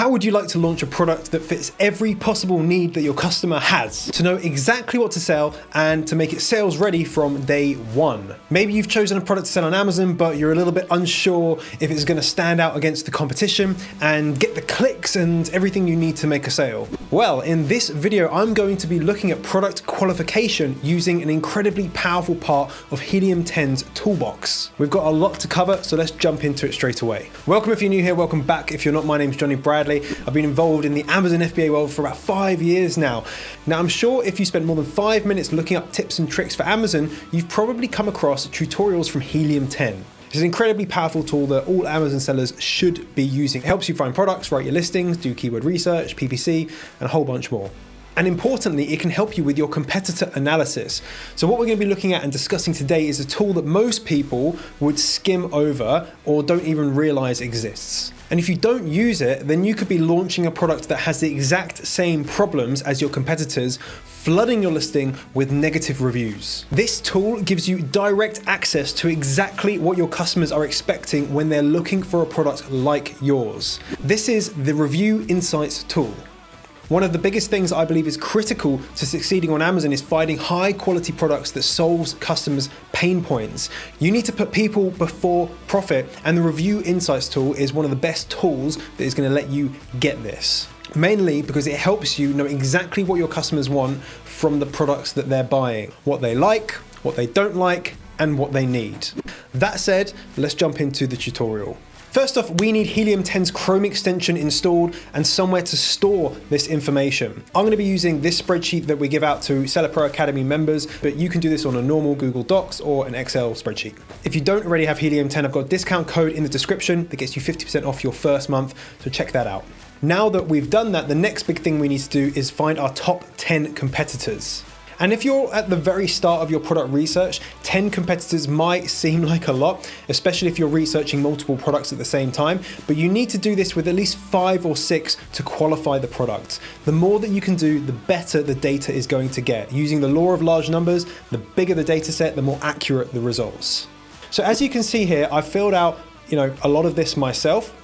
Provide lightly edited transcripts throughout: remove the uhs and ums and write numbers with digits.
How would you like to launch a product that fits every possible need that your customer has? To know exactly what to sell and to make it sales ready from day one. Maybe you've chosen a product to sell on Amazon, but you're a little bit unsure if it's going to stand out against the competition and get the clicks and everything you need to make a sale. Well, in this video, I'm going to be looking at product qualification using an incredibly powerful part of Helium 10's toolbox. We've got a lot to cover, so let's jump into it straight away. Welcome if you're new here, welcome back. If you're not, my name's Jonny. I've been involved in the Amazon FBA world for about 5 years now. Now, I'm sure if you spent more than 5 minutes looking up tips and tricks for Amazon, you've probably come across tutorials from Helium 10. It's an incredibly powerful tool that all Amazon sellers should be using. It helps you find products, write your listings, do keyword research, PPC, and a whole bunch more. And importantly, it can help you with your competitor analysis. So what we're going to be looking at and discussing today is a tool that most people would skim over or don't even realize exists. And if you don't use it, then you could be launching a product that has the exact same problems as your competitors, flooding your listing with negative reviews. This tool gives you direct access to exactly what your customers are expecting when they're looking for a product like yours. This is the Review Insights tool. One of the biggest things I believe is critical to succeeding on Amazon is finding high quality products that solves customers' pain points. You need to put people before profit, and the Review Insights tool is one of the best tools that is going to let you get this. Mainly because it helps you know exactly what your customers want from the products that they're buying, what they like, what they don't like, and what they need. That said, let's jump into the tutorial. First off, we need Helium 10's Chrome extension installed and somewhere to store this information. I'm going to be using this spreadsheet that we give out to Seller Pro Academy members, but you can do this on a normal Google Docs or an Excel spreadsheet. If you don't already have Helium 10, I've got a discount code in the description that gets you 50% off your first month, so check that out. Now that we've done that, the next big thing we need to do is find our top 10 competitors. And if you're at the very start of your product research, 10 competitors might seem like a lot, especially if you're researching multiple products at the same time, but you need to do this with at least 5 or 6 to qualify the product. The more that you can do, the better the data is going to get. Using the law of large numbers, the bigger the data set, the more accurate the results. So as you can see here, I've filled out, a lot of this myself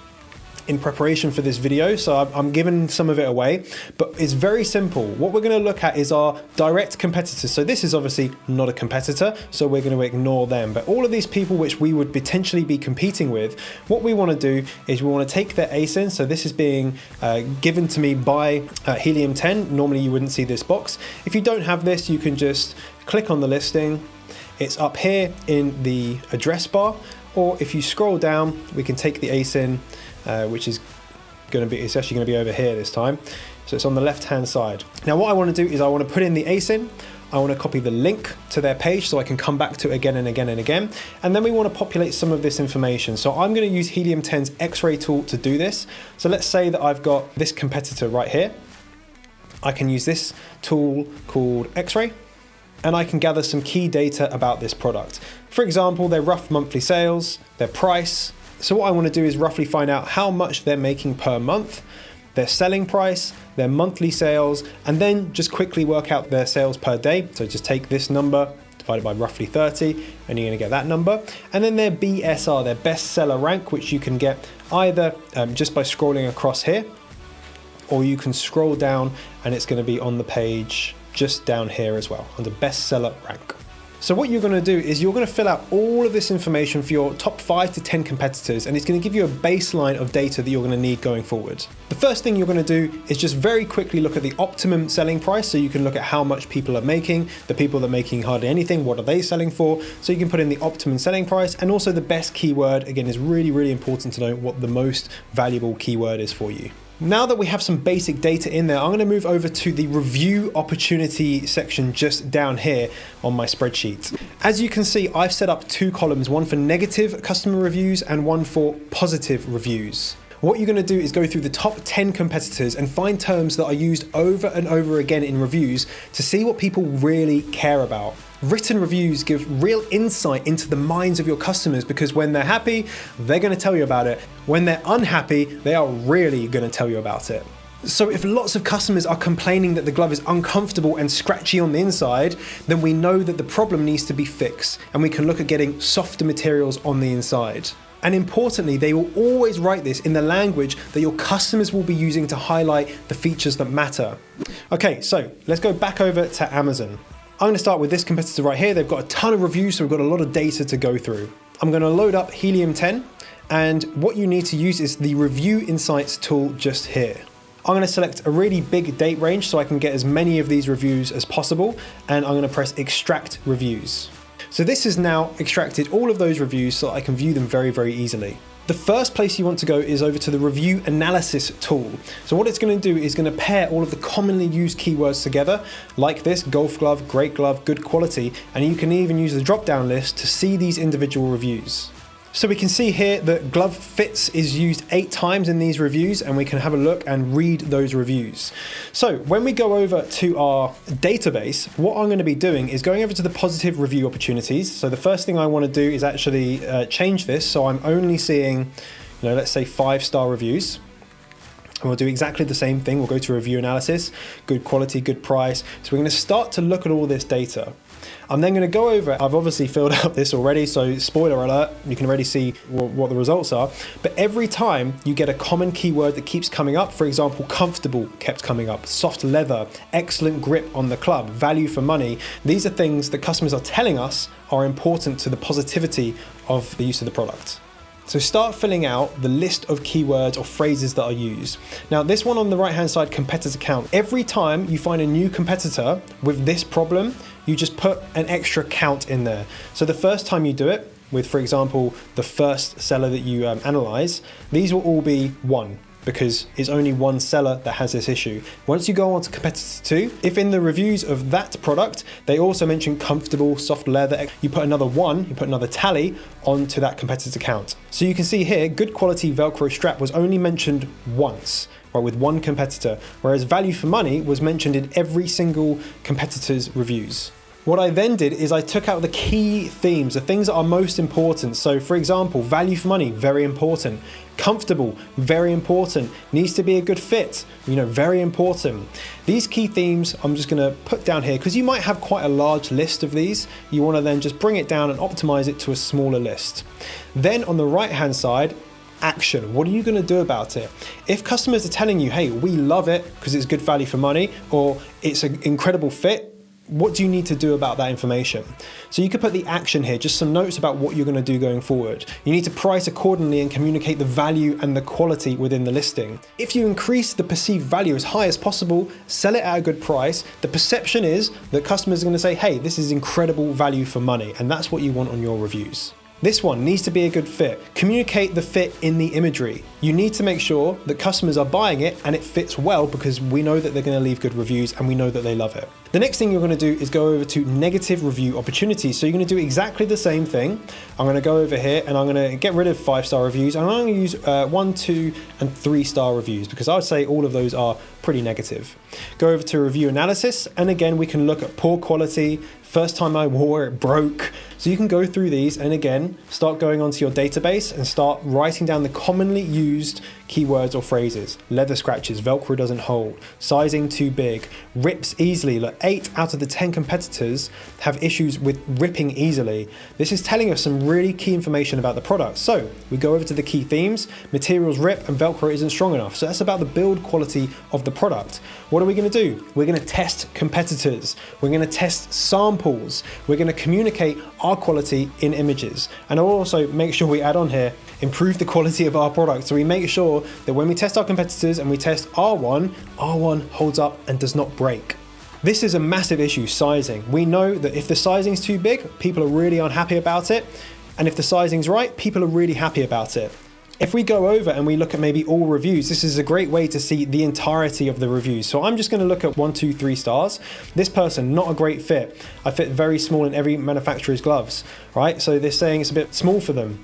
in preparation for this video, so I'm giving some of it away, but it's very simple. What we're going to look at is our direct competitors. So this is obviously not a competitor, so we're going to ignore them, but all of these people which we would potentially be competing with, what we want to do is we want to take their ASIN. So this is being given to me by Helium 10. Normally you wouldn't see this box. If you don't have this, you can just click on the listing. It's up here in the address bar, or if you scroll down, we can take the ASIN, which is it's actually going to be over here this time. So it's on the left-hand side. Now what I want to do is I want to put in the ASIN, I want to copy the link to their page so I can come back to it again and again and again. And then we want to populate some of this information. So I'm going to use Helium 10's Xray tool to do this. So let's say that I've got this competitor right here. I can use this tool called Xray, and I can gather some key data about this product. For example, their rough monthly sales, their price. So what I want to do is roughly find out how much they're making per month, their selling price, their monthly sales, and then just quickly work out their sales per day. So just take this number, divided by roughly 30, and you're going to get that number. And then their BSR, their best seller rank, which you can get either just by scrolling across here, or you can scroll down and it's going to be on the page just down here as well, under best seller rank. So what you're going to do is you're going to fill out all of this information for your top 5 to 10 competitors, and it's going to give you a baseline of data that you're going to need going forward. The first thing you're going to do is just very quickly look at the optimum selling price, so you can look at how much people are making, the people that are making hardly anything, what are they selling for, so you can put in the optimum selling price, and also the best keyword. Again, is really, really important to know what the most valuable keyword is for you. Now that we have some basic data in there, I'm going to move over to the review opportunity section just down here on my spreadsheet. As you can see, I've set up 2 columns, one for negative customer reviews and one for positive reviews. What you're going to do is go through the top 10 competitors and find terms that are used over and over again in reviews to see what people really care about. Written reviews give real insight into the minds of your customers, because when they're happy, they're going to tell you about it. When they're unhappy, they are really going to tell you about it. So if lots of customers are complaining that the glove is uncomfortable and scratchy on the inside, then we know that the problem needs to be fixed, and we can look at getting softer materials on the inside. And importantly, they will always write this in the language that your customers will be using to highlight the features that matter. Okay, so let's go back over to Amazon. I'm gonna start with this competitor right here. They've got a ton of reviews, so we've got a lot of data to go through. I'm gonna load up Helium 10, and what you need to use is the Review Insights tool just here. I'm gonna select a really big date range so I can get as many of these reviews as possible, and I'm gonna press Extract Reviews. So this has now extracted all of those reviews so I can view them very, very easily. The first place you want to go is over to the Review Analysis tool. So what it's going to do is going to pair all of the commonly used keywords together, like this: golf glove, great glove, good quality, and you can even use the drop-down list to see these individual reviews. So we can see here that glove fits is used 8 times in these reviews, and we can have a look and read those reviews. So when we go over to our database, what I'm going to be doing is going over to the positive review opportunities. So the first thing I want to do is actually change this, so I'm only seeing, let's say 5-star reviews. And we'll do exactly the same thing. We'll go to review analysis, good quality, good price. So we're going to start to look at all this data. I'm then going to go over, I've obviously filled out this already, so spoiler alert, you can already see what the results are. But every time you get a common keyword that keeps coming up, for example, comfortable kept coming up, soft leather, excellent grip on the club, value for money, these are things that customers are telling us are important to the positivity of the use of the product. So start filling out the list of keywords or phrases that are used. Now this one on the right hand side, competitor count. Every time you find a new competitor with this problem, you just put an extra count in there. So the first time you do it with, for example, the first seller that you analyze, these will all be 1. Because it's only one seller that has this issue. Once you go on to competitor 2, if in the reviews of that product, they also mention comfortable, soft leather, you put another 1, you put another tally onto that competitor count. So you can see here, good quality Velcro strap was only mentioned once, right, with one competitor, whereas value for money was mentioned in every single competitor's reviews. What I then did is I took out the key themes, the things that are most important. So for example, value for money, very important. Comfortable, very important. Needs to be a good fit, very important. These key themes I'm just gonna put down here because you might have quite a large list of these. You wanna then just bring it down and optimize it to a smaller list. Then on the right-hand side, action. What are you going to do about it? If customers are telling you, hey, we love it because it's good value for money, or it's an incredible fit, what do you need to do about that information? So you could put the action here, just some notes about what you're going to do going forward. You need to price accordingly and communicate the value and the quality within the listing. If you increase the perceived value as high as possible, sell it at a good price, the perception is that customers are going to say, hey, this is incredible value for money, and that's what you want on your reviews. This one needs to be a good fit. Communicate the fit in the imagery. You need to make sure that customers are buying it and it fits well because we know that they're going to leave good reviews and we know that they love it. The next thing you're going to do is go over to negative review opportunities. So you're going to do exactly the same thing. I'm going to go over here and I'm going to get rid of 5-star reviews and I'm going to use 1, 2, and 3-star reviews because I would say all of those are pretty negative. Go over to review analysis and again we can look at poor quality, first time I wore it broke. So you can go through these and again start going onto your database and start writing down the commonly used keywords or phrases. Leather scratches, Velcro doesn't hold, sizing too big, rips easily. Like 8 out of the 10 competitors have issues with ripping easily. This is telling us some really key information about the product. So we go over to the key themes, materials rip and Velcro isn't strong enough. So that's about the build quality of the product. What are we going to do? We're going to test competitors. We're going to test samples. We're going to communicate our quality in images. And I'll also make sure we add on here, improve the quality of our product. So we make sure that when we test our competitors and we test R1 holds up and does not break. This is a massive issue, sizing. We know that if the sizing's too big, people are really unhappy about it. And if the sizing's right, people are really happy about it. If we go over and we look at maybe all reviews, this is a great way to see the entirety of the reviews. So I'm just going to look at 1, 2, 3 stars. This person, not a great fit. I fit very small in every manufacturer's gloves, right? So they're saying it's a bit small for them.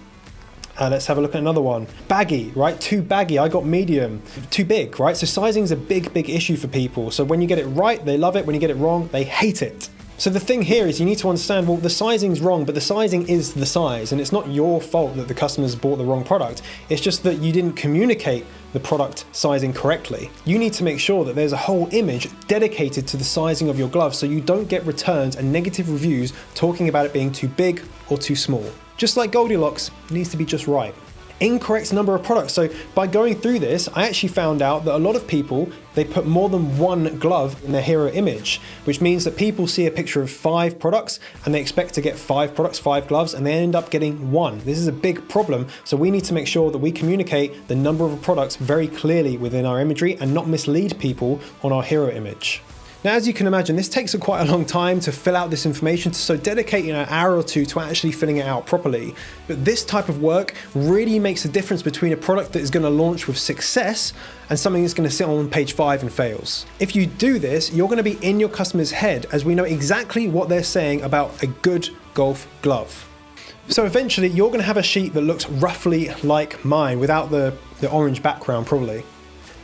Let's have a look at another one. Baggy, right? Too baggy. I got medium. Too big, right? So sizing is a big issue for people. So when you get it right, they love it. When you get it wrong, they hate it. So the thing here is you need to understand, well, the sizing's wrong, but the sizing is the size, and it's not your fault that the customers bought the wrong product. It's just that you didn't communicate the product sizing correctly. You need to make sure that there's a whole image dedicated to the sizing of your glove so you don't get returns and negative reviews talking about it being too big or too small. Just like Goldilocks, it needs to be just right. incorrect number of products. So by going through this, I actually found out that a lot of people, they put more than one glove in their hero image, which means that people see a picture of 5 products and they expect to get 5 products, 5 gloves, and they end up getting 1. This is a big problem. So we need to make sure that we communicate the number of products very clearly within our imagery and not mislead people on our hero image. Now, as you can imagine, this takes quite a long time to fill out this information, so dedicating an hour or two to actually filling it out properly. But this type of work really makes a difference between a product that is going to launch with success and something that's going to sit on page 5 and fails. If you do this, you're going to be in your customer's head, as we know exactly what they're saying about a good golf glove. So eventually you're going to have a sheet that looks roughly like mine without the orange background probably.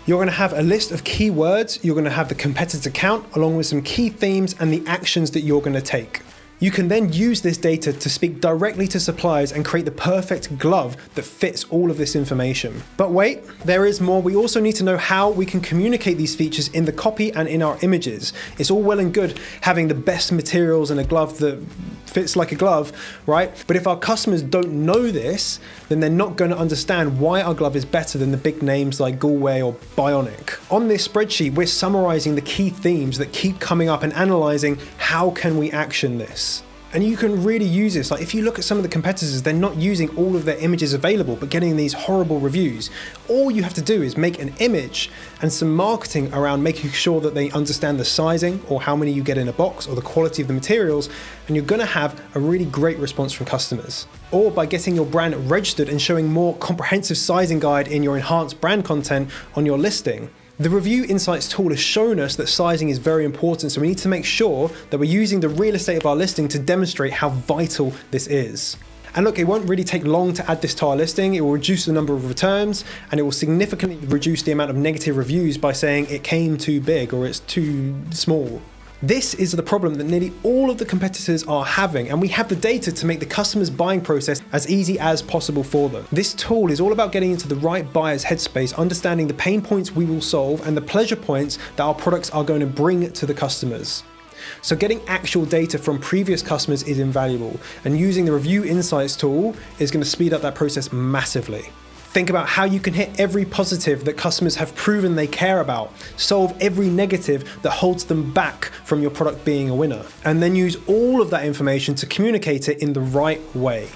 You're going to have a list of keywords, you're going to have the competitor count along with some key themes and the actions that you're going to take. You can then use this data to speak directly to suppliers and create the perfect glove that fits all of this information. But wait, there is more. We also need to know how we can communicate these features in the copy and in our images. It's all well and good having the best materials and a glove that fits like a glove, right? But if our customers don't know this, then they're not going to understand why our glove is better than the big names like Galway or Bionic. On this spreadsheet, we're summarizing the key themes that keep coming up and analyzing how can we action this. And you can really use this. Like if you look at some of the competitors, they're not using all of their images available, but getting these horrible reviews. All you have to do is make an image and some marketing around making sure that they understand the sizing or how many you get in a box or the quality of the materials, and you're gonna have a really great response from customers. Or by getting your brand registered and showing more comprehensive sizing guide in your enhanced brand content on your listing. The Review Insights tool has shown us that sizing is very important, so we need to make sure that we're using the real estate of our listing to demonstrate how vital this is. And look, it won't really take long to add this to our listing. It will reduce the number of returns and it will significantly reduce the amount of negative reviews by saying it came too big or it's too small. This is the problem that nearly all of the competitors are having, and we have the data to make the customer's buying process as easy as possible for them. This tool is all about getting into the right buyer's headspace, understanding the pain points we will solve and the pleasure points that our products are going to bring to the customers. So getting actual data from previous customers is invaluable, and using the Review Insights tool is going to speed up that process massively. Think about how you can hit every positive that customers have proven they care about, solve every negative that holds them back from your product being a winner, and then use all of that information to communicate it in the right way.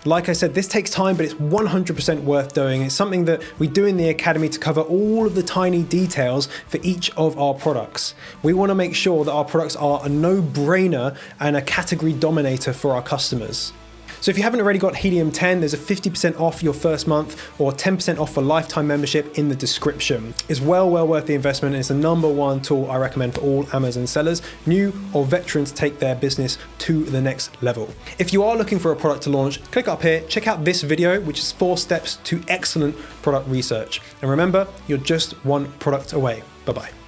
Like I said, this takes time, but it's 100% worth doing. It's something that we do in the Academy to cover all of the tiny details for each of our products. We want to make sure that our products are a no-brainer and a category dominator for our customers. So if you haven't already got Helium 10, there's a 50% off your first month or 10% off for lifetime membership in the description. It's well worth the investment, and it's the #1 tool I recommend for all Amazon sellers, new or veterans, to take their business to the next level. If you are looking for a product to launch, click up here, check out this video, which is 4 steps to excellent product research. And remember, you're just one product away. Bye-bye.